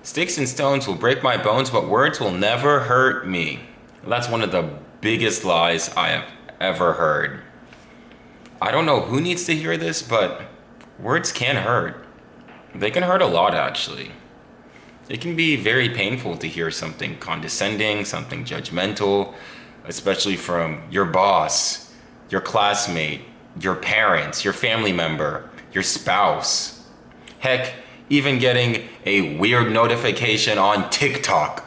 Sticks and stones will break my bones, but words will never hurt me. That's one of the biggest lies I have ever heard. I don't know who needs to hear this, but words can hurt. They can hurt a lot, actually. It can be very painful to hear something condescending, something judgmental, especially from your boss, your classmate, your parents, your family member, your spouse. Heck, even getting a weird notification on TikTok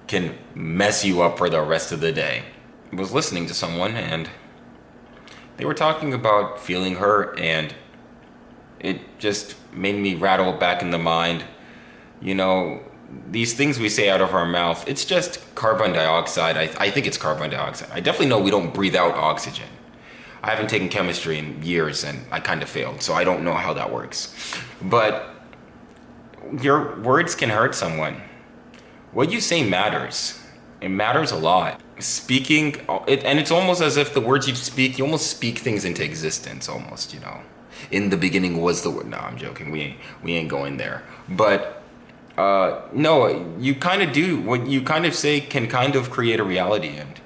can mess you up for the rest of the day. I was listening to someone and they were talking about feeling hurt, and it just made me rattle back in the mind. You know, these things we say out of our mouth, it's just carbon dioxide. I think it's carbon dioxide. I definitely know we don't breathe out oxygen. I haven't taken chemistry in years and I kind of failed, so I don't know how that works. But your words can hurt someone. What you say matters. It matters a lot. Speaking, and it's almost as if the words you speak, you almost speak things into existence almost, you know. In the beginning was the word. No, I'm joking. We ain't going there. But no, you kind of do. What you kind of say can kind of create a reality. And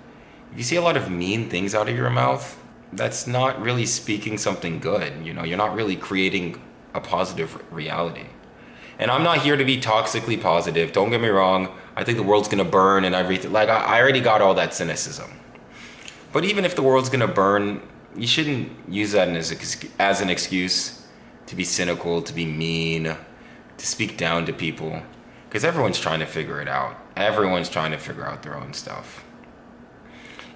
if you say a lot of mean things out of your mouth, that's not really speaking something good. You know, you're not really creating a positive reality. And I'm not here to be toxically positive. Don't get me wrong. I think the world's gonna burn and everything. Like, I already got all that cynicism. But even if the world's gonna burn, you shouldn't use that as an excuse to be cynical, to be mean, to speak down to people. Because everyone's trying to figure it out. Everyone's trying to figure out their own stuff.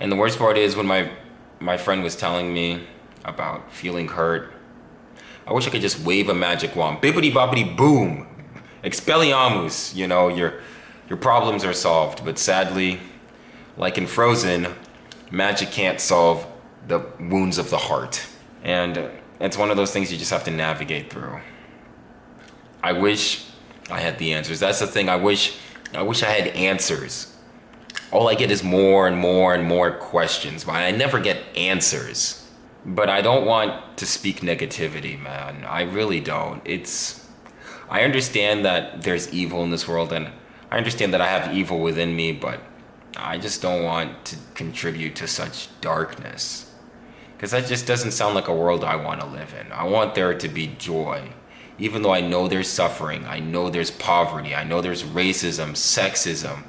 And the worst part is when my friend was telling me about feeling hurt, I wish I could just wave a magic wand. Bibbidi boppity boom. Expelliarmus, you know, your problems are solved. But sadly, like in Frozen, magic can't solve the wounds of the heart. And it's one of those things you just have to navigate through. I wish I had the answers. That's the thing. I wish I had answers. All I get is more and more and more questions, but I never get answers. But I don't want to speak negativity, man. I really don't. I understand that there's evil in this world, and I understand that I have evil within me, but I just don't want to contribute to such darkness. Because that just doesn't sound like a world I want to live in. I want there to be joy. Even though I know there's suffering, I know there's poverty, I know there's racism, sexism,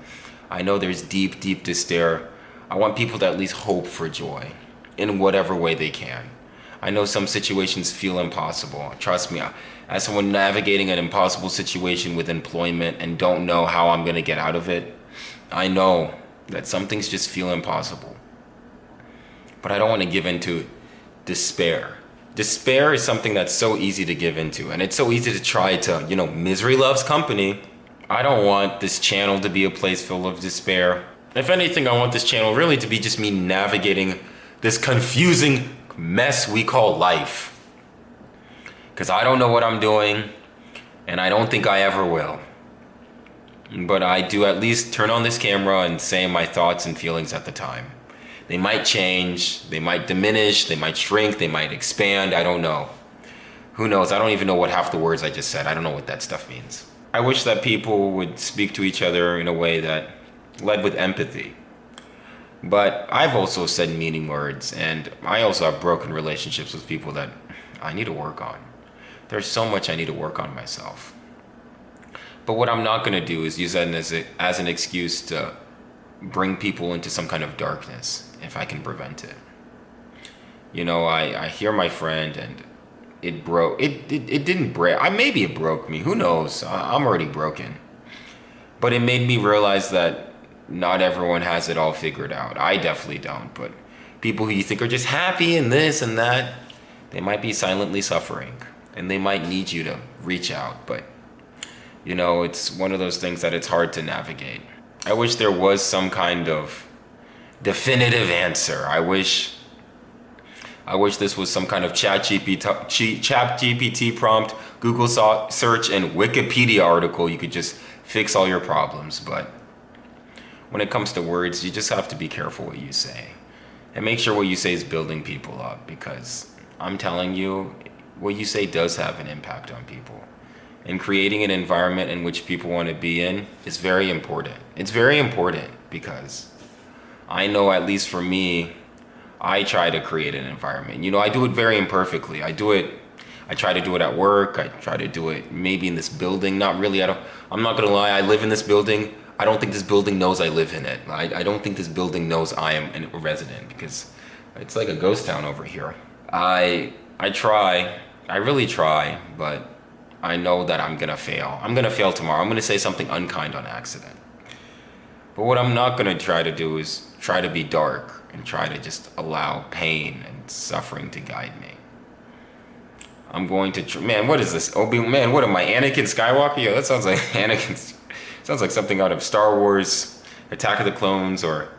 I know there's deep, deep despair. I want people to at least hope for joy in whatever way they can. I know some situations feel impossible. Trust me, as someone navigating an impossible situation with employment and don't know how I'm gonna get out of it, I know that some things just feel impossible. But I don't want to give into despair. Despair is something that's so easy to give into, and it's so easy to try to, you know, misery loves company. I don't want this channel to be a place full of despair. If anything, I want this channel really to be just me navigating this confusing mess we call life. Because I don't know what I'm doing, and I don't think I ever will. But I do at least turn on this camera and say my thoughts and feelings at the time. They might change, they might diminish, they might shrink, they might expand, I don't know. Who knows? I don't even know what half the words I just said. I don't know what that stuff means. I wish that people would speak to each other in a way that led with empathy. But I've also said meaning words, and I also have broken relationships with people that I need to work on. There's so much I need to work on myself. But what I'm not gonna do is use that as an excuse to bring people into some kind of darkness if I can prevent it. You know, I hear my friend and it broke, it didn't break, maybe it broke me, who knows, I'm already broken. But it made me realize that not everyone has it all figured out. I definitely don't, but people who you think are just happy and this and that, they might be silently suffering and they might need you to reach out, but you know, it's one of those things that it's hard to navigate. I wish there was some kind of definitive answer. I wish this was some kind of chat GPT prompt, Google search, and Wikipedia article. You could just fix all your problems. But when it comes to words, you just have to be careful what you say. And make sure what you say is building people up, because I'm telling you, what you say does have an impact on people. and creating an environment in which people want to be in is very important. It's very important because I know, at least for me, I try to create an environment. You know, I do it very imperfectly. I try to do it at work. I try to do it maybe in this building. Not really. I'm not gonna lie. I live in this building. I don't think this building knows I live in it. I don't think this building knows I am a resident, because it's like a ghost town over here. I try. I really try, but I know that I'm gonna fail. I'm gonna fail tomorrow. I'm gonna say something unkind on accident. But what I'm not gonna try to do is try to be dark and try to just allow pain and suffering to guide me. I'm going to man, what is this? Man, what am I, Anakin Skywalker? Yo, that sounds like Anakin. Sounds like something out of Star Wars, Attack of the Clones, or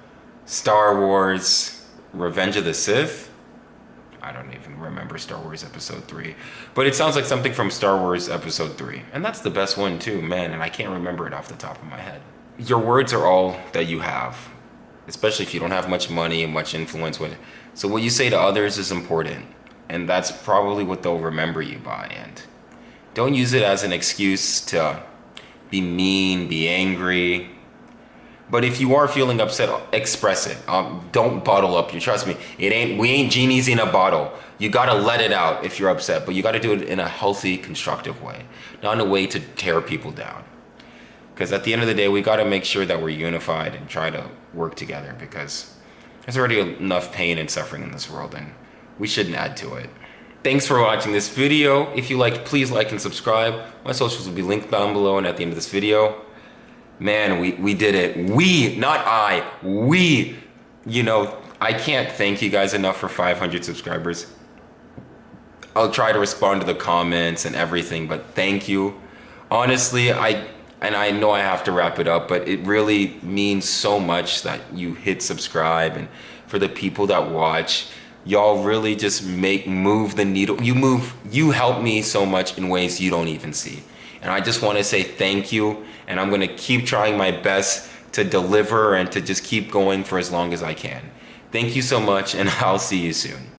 Star Wars, Revenge of the Sith. I don't even remember Star Wars Episode 3, but it sounds like something from Star Wars Episode 3, and that's the best one too, man. And I can't remember it off the top of my head. Your words are all that you have, especially if you don't have much money and much influence with it. So what you say to others is important, and that's probably what they'll remember you by. And don't use it as an excuse to be mean, be angry. But if you are feeling upset, express it. Don't bottle up. Trust me, we ain't genies in a bottle. You gotta let it out if you're upset, but you gotta do it in a healthy, constructive way, not in a way to tear people down. Because at the end of the day, we gotta make sure that we're unified and try to work together, because there's already enough pain and suffering in this world, and we shouldn't add to it. Thanks for watching this video. If you liked, please like and subscribe. My socials will be linked down below and at the end of this video. Man, we did it. We, not I, we. You know, I can't thank you guys enough for 500 subscribers. I'll try to respond to the comments and everything, but thank you. Honestly, I know I have to wrap it up, but it really means so much that you hit subscribe, and for the people that watch, y'all really just move the needle. You help me so much in ways you don't even see. And I just want to say thank you, and I'm going to keep trying my best to deliver and to just keep going for as long as I can. Thank you so much, and I'll see you soon.